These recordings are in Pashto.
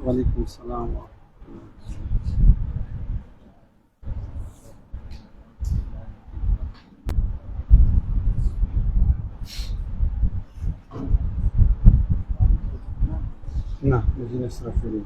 وعلیکم السلام نه مدینه سره شروع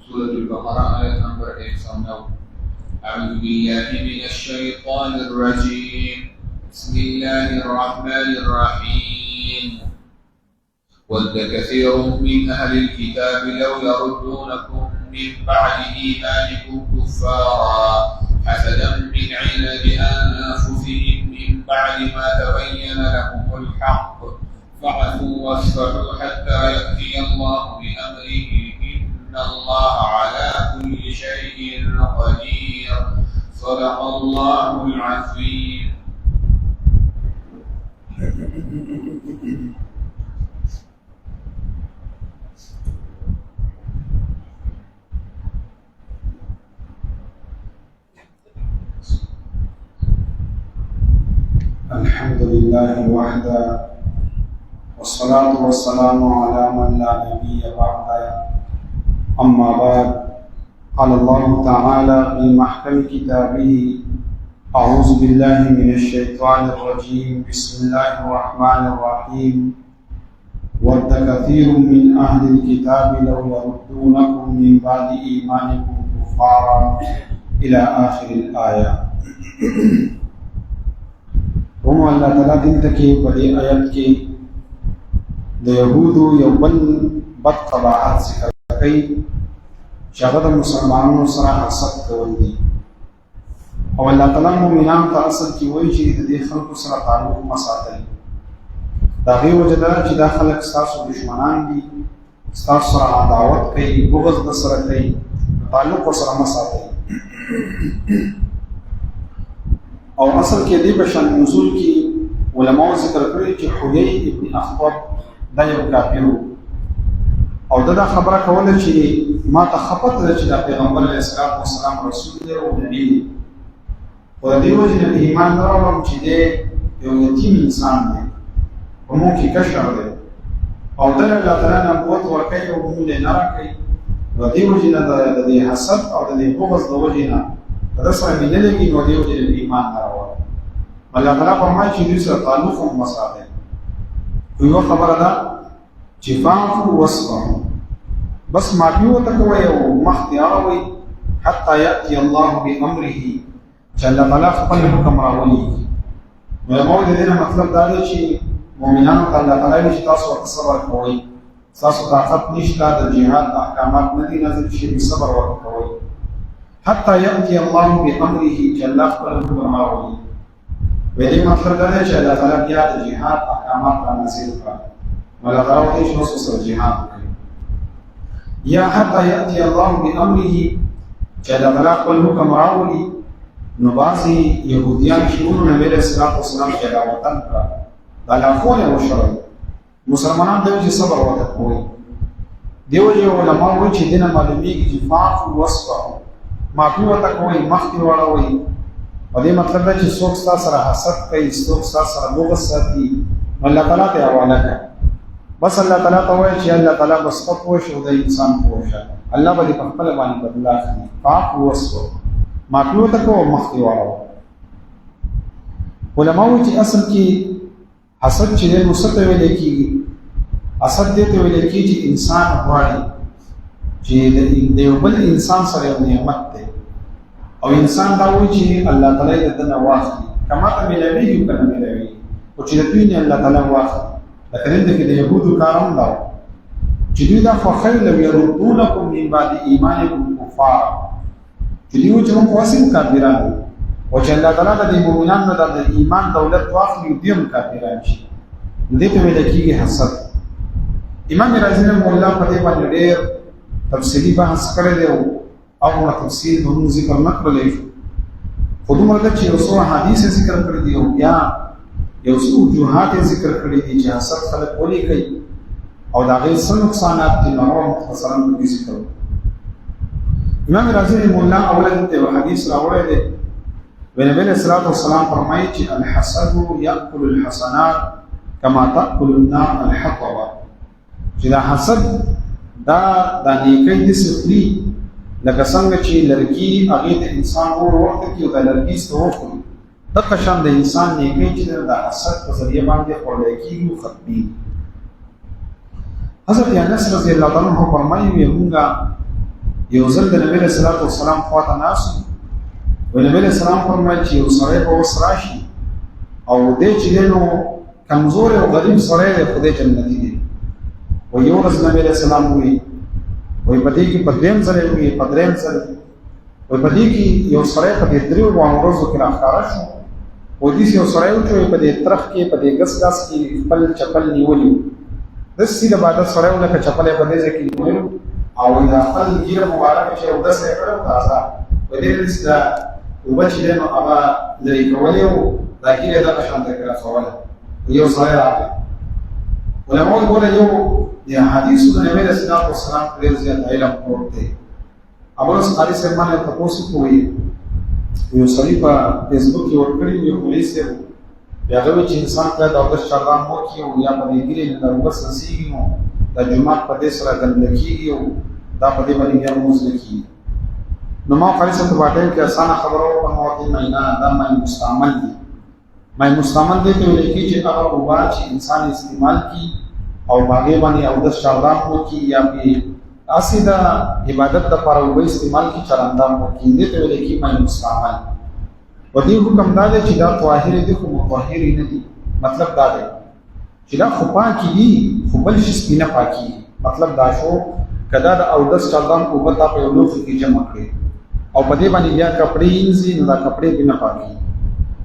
سورة البقرة آية نمبر 109. أعوذ بالله من الشيطان الرجيم. بسم الله الرحمن الرحيم. ود كثير من أهل الكتاب لو يردونكم من بعد إيمانكم كفارا حسدا من عند أنفسهم من بعد ما تبين لهم الحق فاعفوا واصفحوا حتى يأتي الله بأمره إن الله على كل شيء قدير. صدق الله العظيم. الحمد لله وحده والصلاة والسلام على من لا نبي بعده أما بعد. قال الله تعالى في محكم كتابه أعوذ بالله من الشيطان الرجيم بسم الله الرحمن الرحيم ود كثير من أهل الكتاب لو يردونكم من بعد إيمانكم كفارا إلى آخر الآية. هم الله تعالی دلته کې په دې آیت کې د يهودو یو بل بد قباحت ذکر کوي چې هغه د مسلمانانو سره حسد کول دي او الله تعالی مؤمنان ته اصل کې وایي چې د دې خلکو سره تعلق مساتل دا غي وجدا چې دا خلک ستاسو دشمنان دي ستاسو سره عداوت کوي بغض د سره کوي تعلق سره مساتل او اصل کې دې بشان نزول کې علماء ذکر کړی چې حوی ابن اخطب دا یو کافر او دا خبره کوله چې ما ته خپت ده چې د پیغمبر علیه السلام رسول دی او نبی دی او د دې وجه نه ایمان راوړم چې دی یو یتیم انسان دی په موږ کې کشر دی او دا الله تعالی نبوت ورکوي او موږ نه راکوي د دې وجه نه د دې حسد او د دې بغض د وجه نه دا سره مینه لګي نو دی وجه د ایمان راوړم. الله تعالی فرمایي چې دې سره تعلق هم مساله یو خبره ده چې فاعفوا واصفحوا بس معافي وتکوي او مختیاروي حتى يأتي الله بأمره چې الله تعالی خپل حکم راولي. نو موږ دې نه مطلب دا دی چې مؤمنانو ته الله تعالی چې تاسو صبر کوئ تاسو طاقت نشته د جهاد احکامات نه دي نازل شي صبر وکوئ حتى يأتي الله بأمره چې الله خپل حکم راولي. ویلې مطلب دا دی چې الله تعالی بیا د جهاد احکامات را نازل کړي ولا غراوي چې نو سره جهاد کوي یا حتى يأتي الله بأمره چې الله تعالی خپل حکم راولي. نو بعضی یهودیان شروع نبی علیہ السلام کې دا وطن کړه دا لافونه وشړل مسلمانان دوی صبر وکړي دیو جو علماء وایي چې دینه معلومیږي چې فاعفوا واصفحوا معفو وکړئ مخکې وړوي او دې مطلب دا چې څوک تاسو سره حسد کوي څوک تاسو سره بغض ساتي الله تعالی ته حواله کوي بس الله تعالی ته وایي چې الله تعالی بس پوه شو د انسان پوه شه الله به په خپل باندې بدلا کوي فاعفوا واصفحوا معفو وکړئ مخکې وړوي علماء چې اصل کې حسد چې له نصرت ویل کېږي حسد دې ته ویل کېږي چې انسان غواړي چې د یو بل انسان سره یو نعمت دی او انسان دا وایي چې الله تعالی دې دنه واخلي کما ته ملوي کنه ملوي او چې دوی نه الله تعالی واخلي لکه دې کې د يهودو کارون دا چې دوی دا خو خیر لو يردونکم من بعد ایمانکم کفار چې دوی چې موږ واسم کافرانو او چې الله تعالی د مؤمنانو د ایمان دولت واخلي دیم کافرانو شي دې ته ویل کېږي حسد امام رازی رحمه الله په دې باندې ډېر تفصیلی بحث کړی دی او هغه تفصیل به ذکر نه کړلی خو دومره چې یو څو حدیث ذکر کړی دی او بیا یو څو وجوهات ذکر کړی دي چې حسد خلک ولي کوي او دا غیر څه نقصانات دي نو مختصرا په ذکر امام رازی رحمه الله اوله ته حدیث راوړی دی نبی علیہ الصلوۃ والسلام فرمایي چې الحسد یاکل الحسنات کما تاکل النار الحطب چې دا حسد دا د نیکۍ د سفري لکه څنګه چې لرګي هغه د انسان اور وخت کې د لرګي ستوخو د قشان د انسان نیکۍ چې د حسد په ذریعہ باندې خورل کېږي ختمي حضرت انس رضی الله عنه فرمایي موږ یو ځل د نبی صلی الله علیه وسلم خواته ناس او نبی علیہ السلام فرمایي چې یو سړی په وسراشي او دې چې نو کمزور او غریب سړی دی خدای جنتی دی او یو ورځ نبی علیہ السلام وی پدې کې پدریم سره وی پدریم سره وی پدې کې یو سړی په دې درو ورځو کې راخاره شو او دې یو سړی چې په دې ترخ کې په دې ګس ګس کې خپل چپل نیولی د سیده بعد سړی ولکه چپل په دې ځکه نیولو او دا خپل ګیره مبارک چې او دسه کړو تازه په دې لسته وبچې نو هغه لري کولې او دا ګیره د شان ته کړه سواله یو سړی راغی علماء ګوره یو د حدیث د نبی رسول الله صلی الله علیه وسلم علم ورته ابو قاری صاحب باندې تاسو کوی یو سړی په فیسبوک کې ورکړی یو پولیس دی بیا غوښتل چې انسان ته د اوس شرام مو کیو یا په دې ګیرې د وګس نسیږي نو د جمعه په دې سره ګندګي او دا په دې باندې بیا موږ لکی نو ما قاری صاحب باندې کې اسانه خبرو په موته نه دا مې مستعمل دي مې مستعمل دې ته ویل کی چې هغه وبا چې انسان استعمال کی او باغې باندې او د شردام کو کی یا په اسیدا عبادت د پر او استعمال کی چرندام کو کی دې ته ویل کی مې مستعمل و دې حکم دا دی چې دا طاهر دي خو مطهر نه دي مطلب دا دی چې دا خو پاکي دي خو بل شي سپینه پاکي مطلب دا شو کدا د او د شردام کو وتا په یو لوخ کې جمع کړي او په دې باندې بیا کپڑے انځي نو دا کپڑے بنا پاکي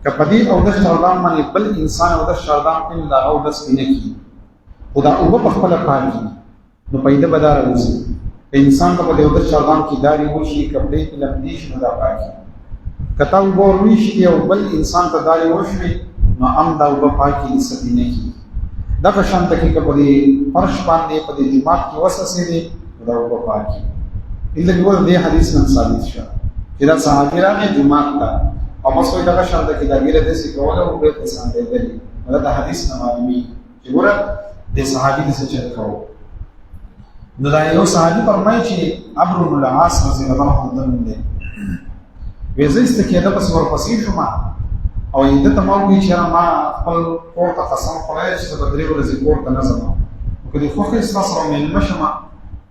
کپدی او د شردام باندې بل انسان او د شردام په دا او د سپینه کی خدا او په خپل پاکي نو پیدا بدار اوسي انسان په دې او د شردام کی داری وشي کپڑے په لبدیش نو دا پاکي کتا وګور وشي او بل انسان ته داری وشي نو ام دا او پاکي سپینه کی دا په شان ته کې په دې فرش باندې په دې جماعت کې وسسه دي دا او پاکي اله دې حدیث نن ثابت شو چې دا صحابه راغلي جماعت ته او مسوي دا شان د کې دا ګیره د څه کوله او په څه باندې دی دا حدیث نه معلومي چې ګوره د صحابي د څه چل کوو نو دا یو صحابي فرمایي چې عمرو بن العاص رضی الله عنه دی وېزست کې دا پس ورپسې شو ما او دې ته ما وی چې ما خپل کور ته قسم خورای چې د بدرې ورځې کور ته نه ځم او کله خو هیڅ تاسو مې نشم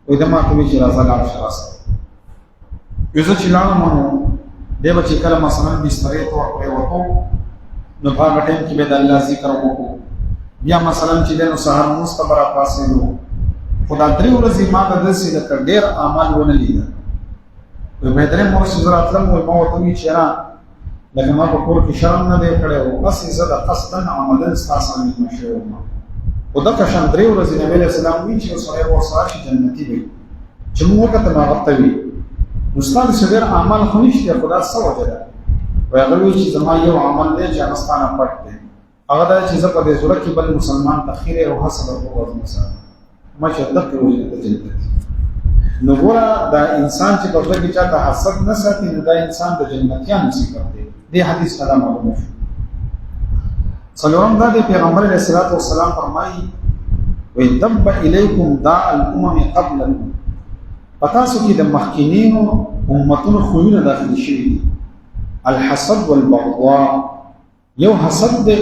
او دا ما ته وی چې راځه لا شراسه یو چې لاړم دیو چې کله مثلا بسترې ته ورپرې وته نو په هغه ټیم کې به د الله ذکر وکړو بیا مثلا چې د سحر مستبر پاسې نو خدا درې ورځې ما د دې د ډېر اعمال ونه لیدل په بدرې مو چې زراتلم او ما ته وی چې را لکه ما په کور کې شرم نه دی کړی او اصلي زده قصدا عمدن ستاسو نه مشهور ما او دا که شان درې ورځې نبی له سلام وی چې سره و سره جنتی وي چې موږ ته ما وخت وی استاد شبیر اعمال خنشته خدا سره وجه وي هغه چې زما یو عمل دی چې انستانه پټ دی هغه دا چې زه په دې صورت کې بل مسلمان تخیر او حسد او مثلا ما چې دغه وجه ته جنت نو ګوره دا انسان چې په خپل کې چاته حسد نه ساتي نو دا انسان د جنتیانو صفت دی دې حدیث نه معلومه شو څلورم دا د پیغمبر علیه الصلاۃ والسلام فرمایي وي دب الیکم داء الامم قبلکم پتاسو کې د مخکینینو امتونو خوونه داخل شوي دي الحسد والبغضاء یو حسد دی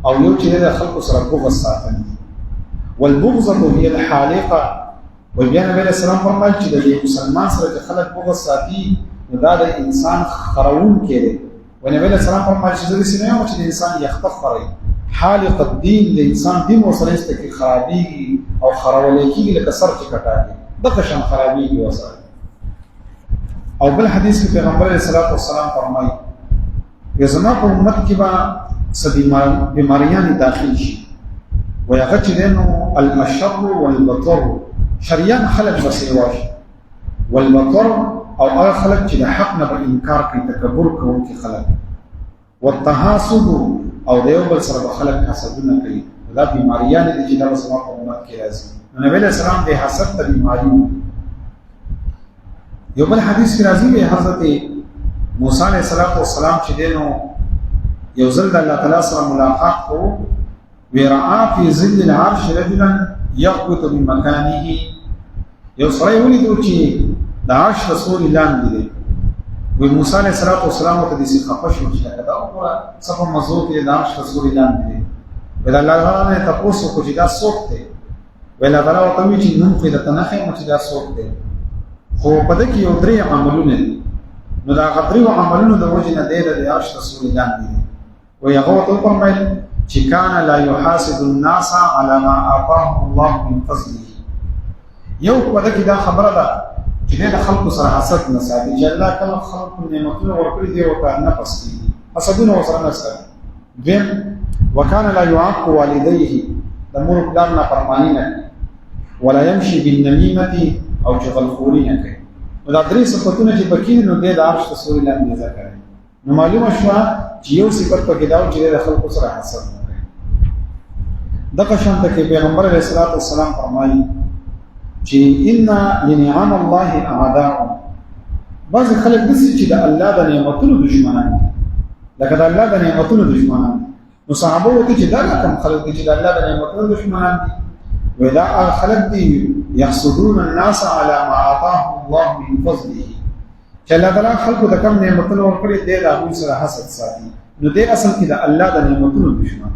او یو چې د خلکو سره بغض ساتل دي. والبغضة هي الحالقه. وبیا نبی علیہ السلام فرمایي چې د مسلمان سره چې خلک بغض ساتي نو دا د انسان خرون کړي. ونبی علیہ السلام فرمایي چې د سینې چې د انسان یخته خري حالق الدین د انسان دین وسره استکی خرابي او خرابولې کېږي لکه سر چې کټاږي دغه شان خرابيږي وسره. او بل حدیث کې پیغمبر علیه الصلاۃ والسلام فرمایي چې زما په امت کې به بیماریاں داخل شي ويغه چې دنو الشر والبطر شریان خلق بسیواش والبطر او هغه خلق چې د حق نه انکار کوي تکبر کوي خلق والتحاسد او دیو بل سره خلق حسدونه کوي دا بیماریاں دي چې د زما په امت کې راځي. نبی علیہ السلام د حسد ته بیماری. یو بل حدیث کې راځي چې حضرت موسی علیہ السلام چې دینو یو ځل د الله تعالی سره ملاقات کو ورعا فی ظل العرش رجلا یغبط من مکانه. یو سړی ولیدو چې د عرش رسول الله دی. وی موسی علیہ السلام ته د سې خپش مشته دا وګوره صف مزو کې د عرش رسول الله دی. ول الله تعالی ته تاسو کو چې دا څوک دی. ول الله تعالی ته وی چې نوم خو د تنخې مو چې دا څوک دی. خو په دې کې یو درې عملونه دي. نو دا غدري عملونه د وجه نه دی د عرش رسول الله دی. ويغوط فرمایل چې کان لا يحاسد الناس على ما اعطاهم الله من فضله. یو په دې دا خبره ده چې د خلکو سره حسد نه ساتي چې الله کله خلکو نعمتونه ورکړي دي او ته نه پسې حسدونه وسره نه ساتي. دیم وکانه لا يعاق والديه د مور پلان نه فرمانی نه ولا يمشي بالنميمه او جغلخوري نه کوي. دا درې صفاتونه چې پکې نو د عرش رسول الله نه ذکر. نو معلومه شو چې یو صفت پکې دا چې د خلکو سره حسد نه کوي. دغه شان ته پیغمبر علیه الصلاۃ والسلام فرمایي چې ان لنعم الله اعداء. بعض خلک دسي چې د الله د نعمتونو دشمنان دي لکه د الله د نعمتونو دشمنان. نو صحابه وته چې دا کوم خلک دي چې د الله د نعمتونو دشمنان دي ودا خلق دي يحسدون الناس على ما اعطاهم الله من فضله. چې الله تعالی خلقو د کوم نعمتونو ورکړي دي دا موږ سره حسد ساتي. نو دې اصل کې د الله د نعمتونو دشمن.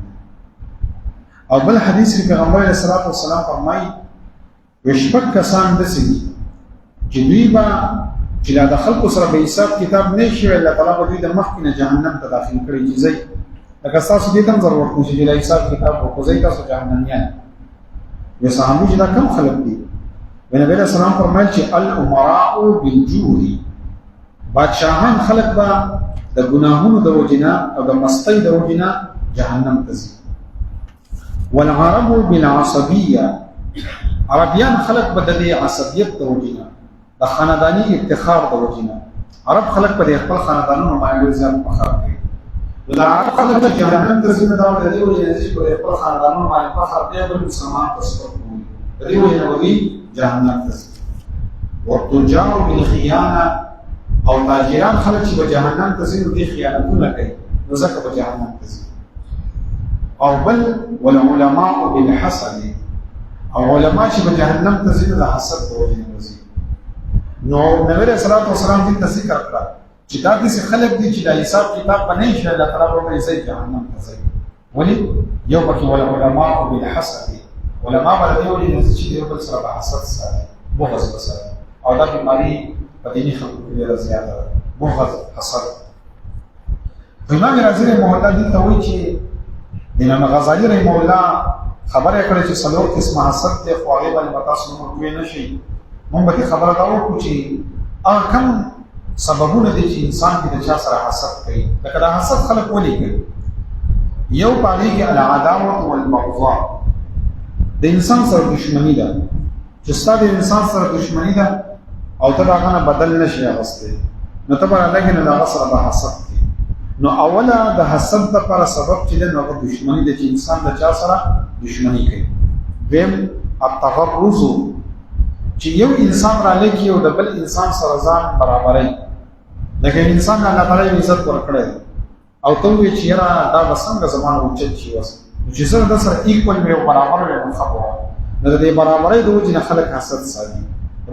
او بل حدیث کې پیغمبر علیه الصلاۃ والسلام فرمایي وشپک کسان دسي چې دوی با چې د خلقو سره به حساب کتاب نه شي الله تعالی به دوی د مخ کې جهنم ته داخل کړي چې زي لکه تاسو دې تم ضرورت نشي چې حساب کتاب وکړئ تاسو جهنميان. یا صحابه چې دا کم خلق دي. نبی علیہ السلام فرمایل چې الامراء بالجور. بادشاہان خلق با د ګناهونو د وجنا او د مستی د وجنا جهنم ته ځي. والعرب بالعصبيه. عربيان خلق بدل عصبیت د وجنا د خاندانی افتخار د وجنا. عرب خلق په خپل خاندانونو باندې ځان فخر کوي. دا عرب خلق د جهنم ته ځي دا د دې وجه چې په خپل خاندانونو باندې فخر کوي بل مسلمان تاسو کوي. د دې وجه نبوي جهنم ته ځي. والتجار بالخيانه. او تاجران خلک چې په جهنم ته ځي نو دي خیانتونه کوي نو ځکه په جهنم ته ځي. او بل والعلماء بالحسد. او علما چې په جهنم ته ځي د حسد په وجه نه ځي. نو نبی رسول الله صلی الله علیه وسلم ذکر کړ چې دا دي خلک دي چې د حساب کتاب باندې شي الله تعالی به یې جهنم ته ځي. ولی یو پکې علماء بالحسد. علما باندې یو چې یو بل سره حسد ساتي بغض ساتي. او دا بیماری په دې خلکو کې ډېر زیات ده بغض حسد. امام رازی رحمه الله دې ته وایي چې امام غزالی رحمه الله خبره کړې چې څلور قسمه حسد ته خو هغه باندې تاسو موږ نه شي. موږ به خبره دا وکړو چې هغه کوم سببونه دي چې انسان کې د چا سره حسد کوي. لکه دا حسد خلک ولې کوي؟ یو پاره کې العداوه والبغضاء. د انسان سره دښمنی ده چې ستاسو د انسان سره دښمنی ده او ته دا غنه بدل نشي اغسته نو ته به لګنه دا سره به حسد کی. نو اوله د حسد لپاره سبب چې د نو دښمنی د انسان د چا سره دښمنی کوي. دیم التغرز چې یو انسان را لګي او د بل انسان سره ځان برابرای. لکه انسان الله تعالی عزت ورکړي او ته وی چې را دا وسنګ زمانه اوچت شي وس چې سره د سره ایکوال وي او برابر وي په خبره نو د برابرۍ د وجه نه خلک حسد ساتي.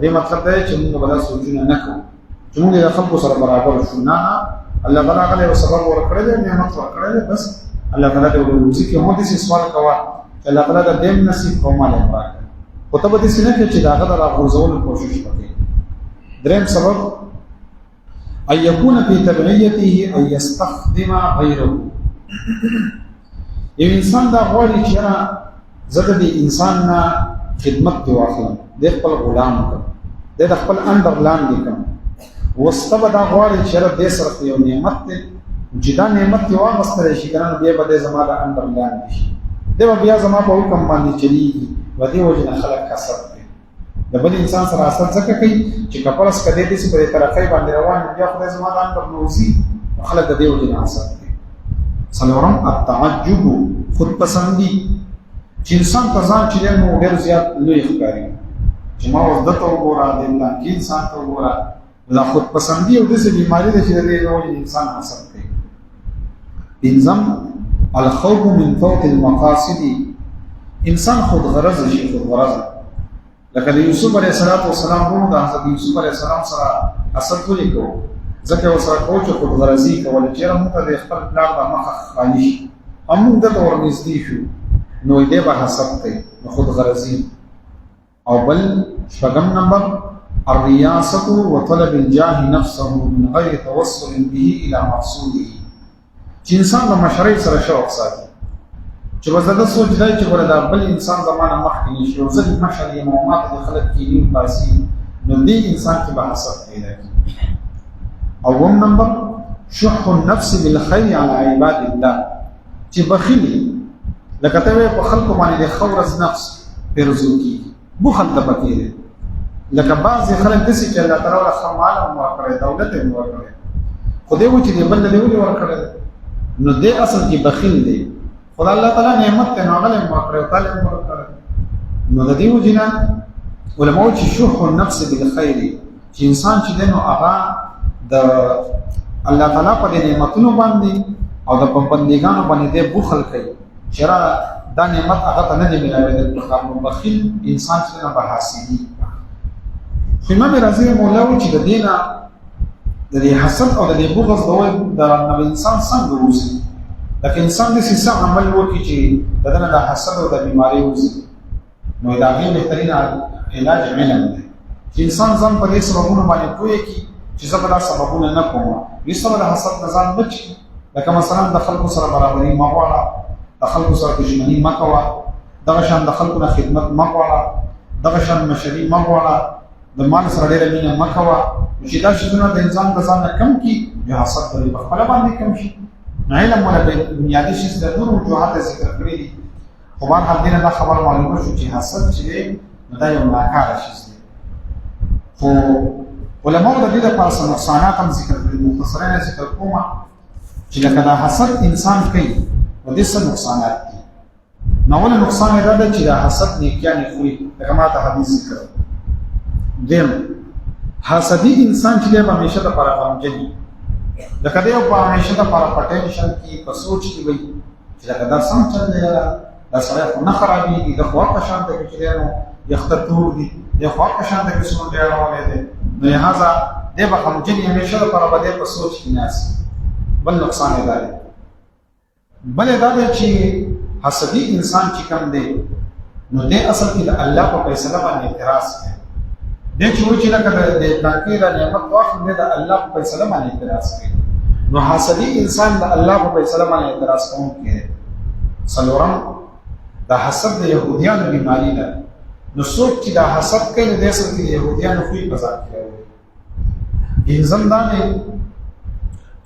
دې مطلب دی چې موږ بل سوچونه نه کوو چې موږ د خلکو سره برابر شو. نه الله تعالی غلی او سبب ورکړی دی نعمت ورکړی دی بس الله تعالی دې روزي کې مو دې سوال کوا الله تعالی دې دیم نصیب کوماله راکړي او ته به دې سینه کې چې داغه را غوځول کوشش وکړي دریم سبب ان يكون في تبعيته ان يستخدم غيره یو انسان دا غواړي چې زه د انسان نه خدمت دی واخلم د خپل غلام کړم د خپل اندر لاندې کړم وستبه دا غواړي چې دې سره یو نعمت دی چې دا نعمت یو واغستل شي کنه بیا به زما د اندر لاندې شي دا بیا زما په حکم باندې چلیږي و دې وجه خلک کسب کوي د بل انسان سره اثر څه کوي چې کپلس کدی دې په طرفای باندې روان بیا خدای زما د اندر نوزي خلک د دې وجه اثر کوي څلورم التعجب خود پسندي چې انسان ته ځان چې نو ډېر زیات لوی ښکاري چې ما اوس دته وګوره د الله کې انسان ته وګوره لا خود پسندي او د څه بیماری ده چې د انسان اثر کوي انظم الخوف من فوت المقاصد انسان خود غرض شي خود غرض لکه د یوسف علیه السلام ورو د حضرت یوسف علیه السلام سره اثر کولی کو ځکه وسره کوچ خود غرضی کول چې موږ د خپل پلان د مخه خالي همون د ورنږدې شو نو دې به حساب کوي خود غرضی او بل شپږم نمبر الرياسة وطلب الجاه نفسه من غير توصل به الى مقصوده چې انسان د مشرۍ سره شوق ساتي چې وزده سوچ دی چې وردا بل انسان زمانه مخکې نشي او ځکه مشرۍ معلومات د خلک کې نیم باسي نو دې انسان کې به حساب پیدا کوي اوم نمبر شح النفس بالخير على عباد الله چې بخیلی لکه ته په خلکو باندې خورز نفس پرزو کی بخل د پکې لکه بعض خلک دسي چې الله تعالی له خمال ورکړي دولت یې ورکړي خدای و چې بل له ولي ورکړي نو دې اصل کې بخیل دی خدای الله تعالی نعمت ته ناغله ورکړي تعالی ورکړي نو د دې وجنا علماء چې شح النفس بالخير چې انسان چې دنو هغه د الله تعالی په نعمتونو باندې او د پابندګانو باندې بخل کوي چې دا نعمت هغه ته نه دی ملایوي د بخیل انسان چې نه به حاصلي امام رازی مولا و چې د دینه د دې حسد او د دې بغض د نو انسان څنګه وځي لکه انسان د سیسه عمل وکړي چې دغه د حسد او د بیماری وځي نو دا غي بهترین علاج علم دی چې انسان ځان په دې سببونو باندې کوی کی چې زبر سببونه نه کوم یسره د حسد نظام بچ لکه مثلا د خلکو سره برابرۍ ما غواړه د خلکو سره دښمنی ما کوه دغه شان د خلکو نه خدمت ما غواړه دغه شان مشري ما غواړه د مان سره ډېر مینه مکوا چې دا شونه د انسان د ځان کم کی یا حسد په خپل باندې کم شي علم ولا بنیادی شي د نور وجوهات ذکر کړی دي خو ما هم دینه دا خبر معلومه شو چې حسد چې دا یو ناکاره شي خو علماء د دې لپاره څه نقصانات هم ذکر کړي مختصرانه ذکر کومه چې لکه دا حسد انسان کوي و دې څه نقصانات دي نو ول نقصان دا ده چې دا حسد نیکیانه کوي لکه ما ته حدیث ذکر دیم حسدی انسان چې به همیشه د پر غمجنی لکه دی په همیشه د پر پټنشن کې په سوچ کې وي چې لکه دا څنګه چل دی دا سره نه خرابېږي د خوا په شان ته کې نو یختتور دي د خوا په شان ته کې څنګه دی راوړل دي نو لہذا دی به غمجنی همیشه د پر باندې په سوچ کې ناس بل نقصان دی بل دا چې حسدی انسان چې کوم دی نو د اصل کې د الله په فیصله باندې اعتراض کوي د چې و چې لکه د تاکید نعمت واخل نه د الله په فیصله باندې اعتراض کوي نو حسدی انسان د الله په فیصله باندې اعتراض کوي څلورم د حسد د يهوديانو بیماری ده نو څوک چې د حسد کوي د اصل کې يهوديانو خو په ځان کې انسان دا نه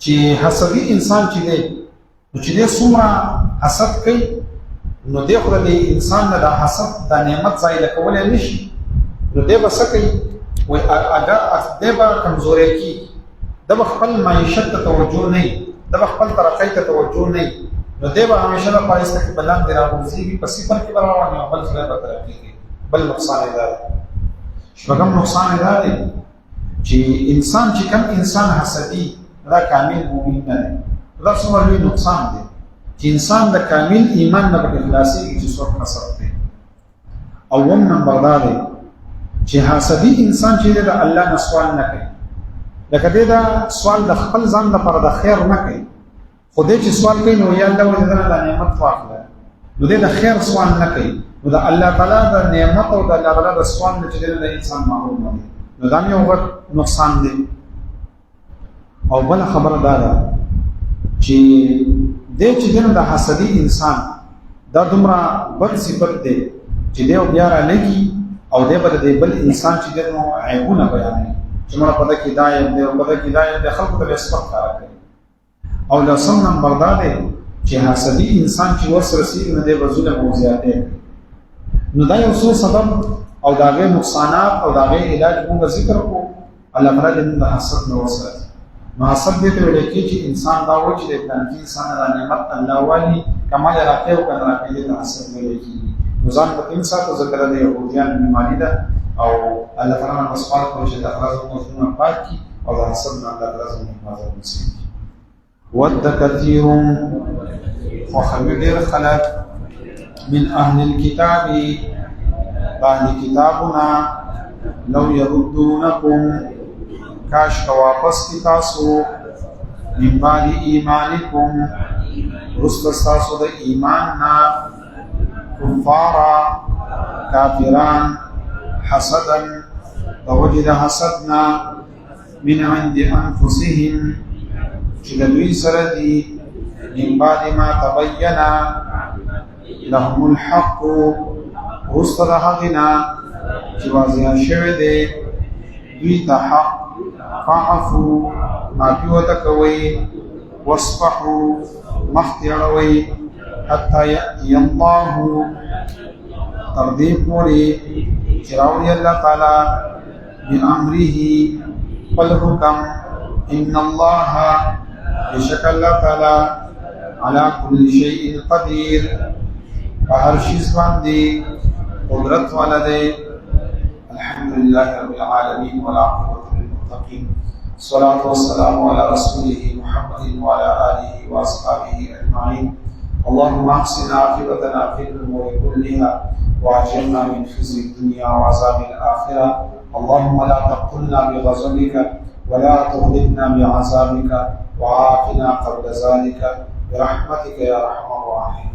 چې حسدی انسان چې دی نو چې د څومره حسد کوي نو د خپل انسان د حسد د نعمت ځای لکول نشي نو دی به څه کوي وای اگر دی به کمزوري کی د خپل معیشت ته توجه نه د خپل ترقۍ ته توجه نه نو دی به همیشه د پایسته کې بلند دی راوځي په صفر کې روان او بل څه به ترقۍ کوي بل نقصان دی شپږم نقصان دی چې انسان چې کوم انسان حسدي دا کامل مؤمن نه دی دا څومره لوی نقصان دی چې انسان د کامل ایمان نه په اخلاصي کې څوک حسد کوي اوم نمبر دا دی چې حسدی انسان چې د الله نه سوال نه کوي لکه دې دا سوال د خپل ځان لپاره د خیر نه کوي، خو دې چې سوال کوي نو یا الله ولې دنه د نعمت واخله، نو دې د خیر سوال نه کوي، نو د الله تعالی د نعمت او د الله تعالی د سوال نه چې د انسان محروم دی، نو دا یو غټ نقصان دی. او بل خبره دا ده چې دې چې دنه د حسدي انسان دا دومره بد صفت دی چې دې بیا را لګي او دې بل بل انسان چې دنه عیبونه بیانوي چې موږ په دې کې دایې دې په دې کې دایې د خلکو ته سپک کار کوي. او لسم نمبر دا دی چې حسدي انسان چې ورسره رسیږي نو دې ظلم او زیاته، نو دا یو څه سبب او دا غي نقصانات او دا غي علاج موږ ذکر کو. الله تعالی دې د حسد نو وسره نو حسد دې ته ویل کی چې انسان دا و چې د پلانکی انسان د نعمت الله والی کمال راکې او کنه راکې دې حسد ویل کی. نو ځان په انسان ته ذکر دې يهوديان بیماری ده او الله تعالی نو سپارښت کوي چې د اخلاص او مخونه پاک کی او د حسد نه الله تعالی زموږ حفاظت وکړي. ود كثير وخبير خلق من أهل الكتاب بعد كتابنا لو يردونكم كاش واپس کتاسو من بعد ایمانکم رستستاسو دا ایماننا کفارا کافران حسدا ووجد حسدنا من عند انفسهم چې د دوی سره دي من بعد ما تبینا لهم الحق وسط د هغنا چې واضح شوی دی دوی ته حق فاعفو معفي وتکوي واصفحوا مختیروي حتى يأتي الله تردیب موری چراوی اللہ تعالی بأمره والحکم ان اللہ بشک اللہ تعالی على كل شيء قدير فهر شيء باندې قدرت والا دی. الحمد لله رب العالمين والعاقبة للمتقين الصلاة والسلام على رسوله محمد وعلى آله وأصحابه أجمعين. اللهم أحسن عاقبتنا في الأمور كلها وأجرنا من خزي الدنيا وعذاب الآخرة. اللهم لا تقتلنا بغضبك ولا تغلبنا بعذابك وعافنا قبل ذلك برحمتك يا أرحم الراحمين.